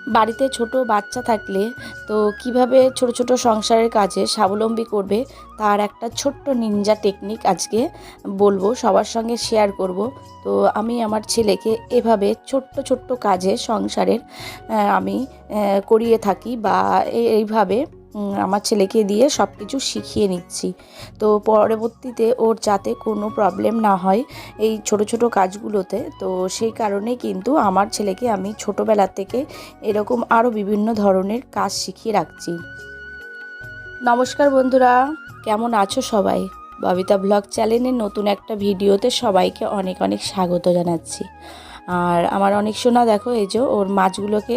বাড়িতে ছোট বাচ্চা থাকলে তো কিভাবে ছোট ছোট সংসারের কাজে স্বাবলম্বী করবে তার একটা ছোট্ট নিনজা টেকনিক আজকে বলবো, সবার সঙ্গে শেয়ার করব। তো আমি আমার ছেলেকে এভাবে ছোট্ট ছোট্ট কাজে সংসারের আমি করিয়ে থাকি, বা এইভাবে আমার ছেলেকে দিয়ে সব কিছু শিখিয়ে নিচ্ছি। তো পরবর্তীতে ওর যাতে কোনো প্রবলেম না হয় এই ছোট ছোট কাজগুলোতে, তো সেই কারণে কিন্তু আমার ছেলেকে আমি ছোটোবেলা থেকে এরকম আরও বিভিন্ন ধরনের কাজ শিখিয়ে রাখছি। নমস্কার বন্ধুরা, কেমন আছো সবাই? ববিতা ব্লগ চ্যানেলের নতুন একটা ভিডিওতে সবাইকে অনেক অনেক স্বাগত জানাচ্ছি। আর আমার অনেক সোনা দেখো, এই যে ওর মাছগুলোকে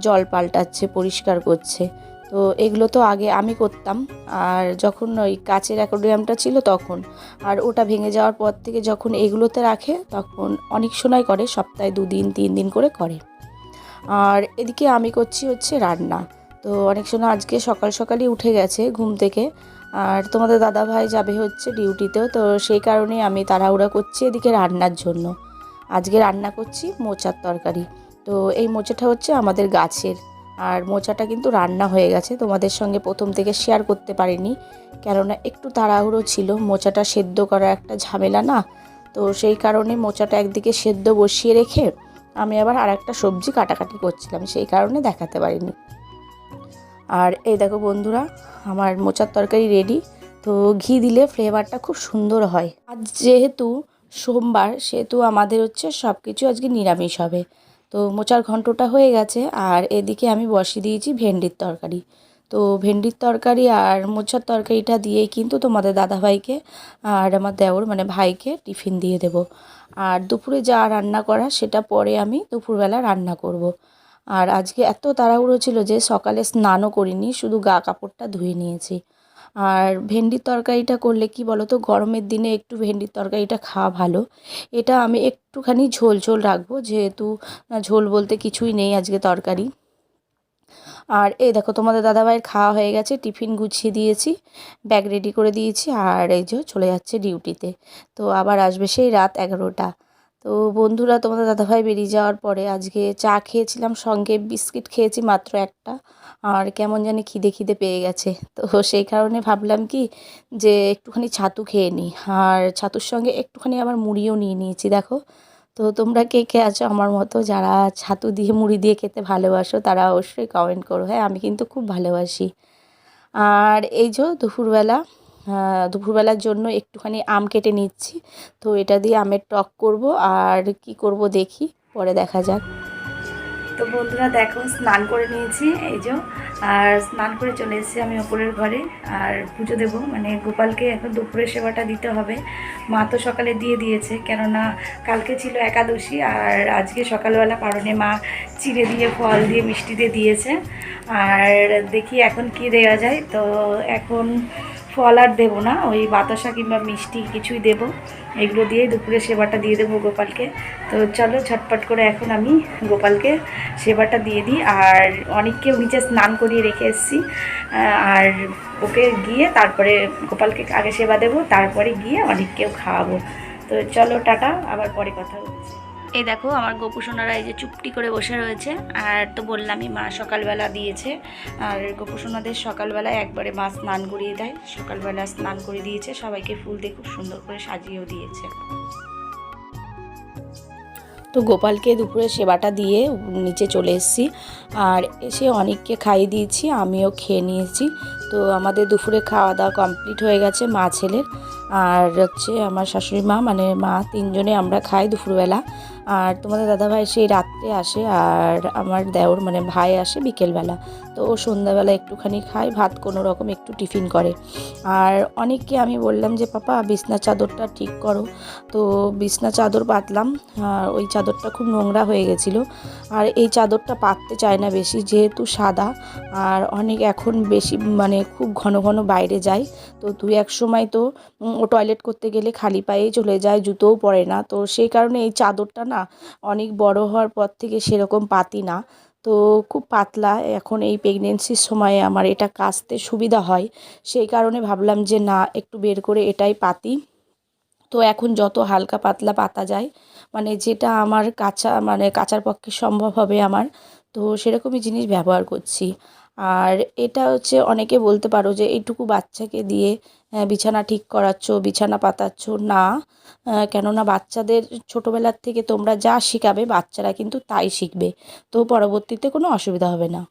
জল পাল্টাচ্ছে, পরিষ্কার করছে। তো এগুলো তো আগে আমি করতাম, আর যখন ওই কাচের অ্যাকোয়ারিয়ামটা ছিল তখন, আর ওটা ভেঙে যাওয়ার পর থেকে যখন এগুলোতে রাখে তখন অনেক সময় করে, সপ্তাহে 2 দিন 3 দিন করে করে। আর এদিকে আমি করছি হচ্ছে রান্না। তো অনেক সময় আজকে সকাল সকালই উঠে গেছে ঘুম থেকে, আর তোমাদের দাদা ভাই যাবে হচ্ছে ডিউটিতেও, তো সেই কারণেই আমি তাড়াহুড়া করছি এদিকে রান্নার জন্য। আজকে রান্না করছি মোচার তরকারি। তো এই মোচাটা হচ্ছে আমাদের গাছের, আর মোচাটা কিন্তু রান্না হয়ে গেছে, তোমাদের সঙ্গে প্রথম থেকে শেয়ার করতে পারিনি, কেননা একটু তাড়াহুড়ো ছিল, মোচাটা সেদ্ধ করা একটা ঝামেলা না। তো সেই কারণে মোচাটা একদিকে সেদ্ধ বসিয়ে রেখে আমি আবার আর একটা সবজি কাটাকাটি করছিলাম, সেই কারণে দেখাতে পারিনি। আর এই দেখো বন্ধুরা, আমার মোচার তরকারি রেডি। তো ঘি দিলে ফ্লেভারটা খুব সুন্দর হয়। আজ যেহেতু সোমবার, সেহেতু আমাদের হচ্ছে সব কিছু আজকে নিরামিষ হবে। তো মোচার ঘন্টটা হয়ে গেছে, আর এদিকে আমি বসিয়ে দিয়েছি ভেন্ডির তরকারি। তো ভেন্ডির তরকারি আর মোচার তরকারিটা দিয়েই কিন্তু তোমাদের দাদাভাইকে আর আমার দেওর মানে ভাইকে টিফিন দিয়ে দেব। আর দুপুরে যা রান্না করা সেটা পরে আমি দুপুরবেলা রান্না করব। আর আজকে এত তাড়াহুড়ো ছিল যে সকালে স্নানও করিনি, শুধু গা কাপড়টা ধুয়ে নিয়েছি। আর ভেন্ডির তরকারিটা করলে কি বলো তো, গরমের দিনে একটু ভেন্ডির তরকারিটা খাওয়া ভালো। এটা আমি একটুখানি ঝোল ঝোল রাখবো, যেহেতু ঝোল বলতে কিছুই নেই আজকে তরকারি। আর এই দেখো তোমাদের দাদাভাইয়ের খাওয়া হয়ে গেছে, টিফিন গুছিয়ে দিয়েছি, ব্যাগ রেডি করে দিয়েছি, আর এই যে চলে যাচ্ছে ডিউটিতে। তো আবার আসবে সেই রাত 11টা। তো বন্ধুরা, তোমাদের দাদাভাই বেরিয়ে যাওয়ার পরে আজকে চা খেয়েছিলাম, সঙ্গে বিস্কিট খেয়েছি মাত্র একটা। আর কেমন জানি খিদে খিদে পেয়ে গেছে, তো সেই কারণে ভাবলাম কি যে একটুখানি ছাতু খেয়ে নিই, আর ছাতুর সঙ্গে একটুখানি আবার মুড়িও নিয়ে নিয়েছি দেখো। তো তোমরা কে কে আছো আমার মতো যারা ছাতু দিয়ে মুড়ি দিয়ে খেতে ভালোবাসো, তারা অবশ্যই কমেন্ট করো। হ্যাঁ, আমি কিন্তু খুব ভালোবাসি। আর এই যে দুপুরবেলার জন্য একটুখানি আম কেটে নিচ্ছি। তো এটা দিয়ে আমের টক করব, আর কি করব দেখি, পরে দেখা যাক। তো বন্ধুরা দেখো, স্নান করে নিয়েছি এই যে, আর স্নান করে চলে এসেছি আমি ওপরের ঘরে। আর পুজো দেবো, মানে গোপালকে এখন দুপুরের সেবাটা দিতে হবে। মা তো সকালে দিয়ে দিয়েছে, কেননা কালকে ছিল একাদশী, আর আজকে সকালবেলা পারণে মা চিড়ে দিয়ে ফল দিয়ে মিষ্টি দিয়ে দিয়েছে। আর দেখি এখন কি দেওয়া যায়। তো এখন ফল আর দেবো না, ওই বাতাসা কিংবা মিষ্টি কিছুই দেবো, এগুলো দিয়ে দুপুরে সেবাটা দিয়ে দেবো গোপালকে। তো চলো ঝটপট করে এখন আমি গোপালকে সেবাটা দিয়ে দিই। আর অনেককেও নিচে স্নান করিয়ে রেখে এসেছি, আর ওকে গিয়ে তারপরে গোপালকে আগে সেবা দেবো, তারপরে গিয়ে অনেককেও খাওয়াবো। তো চলো টাটা, আবার পরে কথা হচ্ছে। এই দেখো আমার গোপুসোনারা এই যে চুপটি করে বসে রয়েছে। আর তো বললামই মা সকালবেলা দিয়েছে, আর গোপুসোনাদের সকালবেলা একবারে মা স্নান করিয়ে দেয়, সকালবেলা স্নান করে দিয়েছে, সবাইকে ফুল দিয়ে খুব সুন্দর করে সাজিয়েও দিয়েছে। তো গোপালকে দুপুরে সেবাটা দিয়ে নিচে চলে এসেছি, আর এসে অনেককে খাইয়ে দিয়েছি, আমিও খেয়ে নিয়েছি। তো আমাদের দুপুরে খাওয়া দাওয়া কমপ্লিট হয়ে গেছে মা ছেলের, আর হচ্ছে আমার শাশুড়ি মা মানে মা তিনজনে আমরা খাই দুপুরবেলা। আর তোমাদের দাদাভাই সেই রাত্রে আসে, আর আমার দেওর মানে ভাই আসে বিকেলবেলা। তো ও সন্ধ্যাবেলা একটুখানি খায় ভাত, কোনো রকম একটু টিফিন করে। আর অনেককে আমি বললাম যে পাপা বিছনা চাদরটা ঠিক করো। তো বিছনা চাদর পাতলাম, আর ওই চাদরটা খুব নোংরা হয়ে গেছিলো। আর এই চাদরটা পাততে চায় না বেশি, যেহেতু সাদা, আর অনেক এখন বেশি মানে খুব ঘন ঘন বাইরে যায়। তো দুই এক সময় তো ও টয়লেট করতে গেলে খালি পায়েই চলে যায়, জুতোও পরে না। তো সেই কারণে এই চাদরটা না অনেক বড় হওয়ার পর থেকে সেরকম পাতি না। তো খুব পাতলা, এখন এই প্রেগনেন্সির সময়ে আমার এটা কাচতে সুবিধা হয়, সেই কারণে ভাবলাম যে না একটু বের করে এটাই পাতি। তো এখন যত হালকা পাতলা পাতা যায়, মানে যেটা আমার কাচা মানে কাচার পক্ষে সম্ভব হবে আমার, তো সেরকমই জিনিস ব্যবহার করছি। আর এটা হচ্ছে অনেকে বলতে পারো যে এইটুকু বাচ্চাকে দিয়ে বিছানা ঠিক করাচ্ছ, বিছানা পাতাচ্ছ। না, কেননা বাচ্চাদের ছোটোবেলার থেকে তোমরা যা শেখাবে বাচ্চারা কিন্তু তাই শিখবে। তো পরবর্তীতে কোনো অসুবিধা হবে না।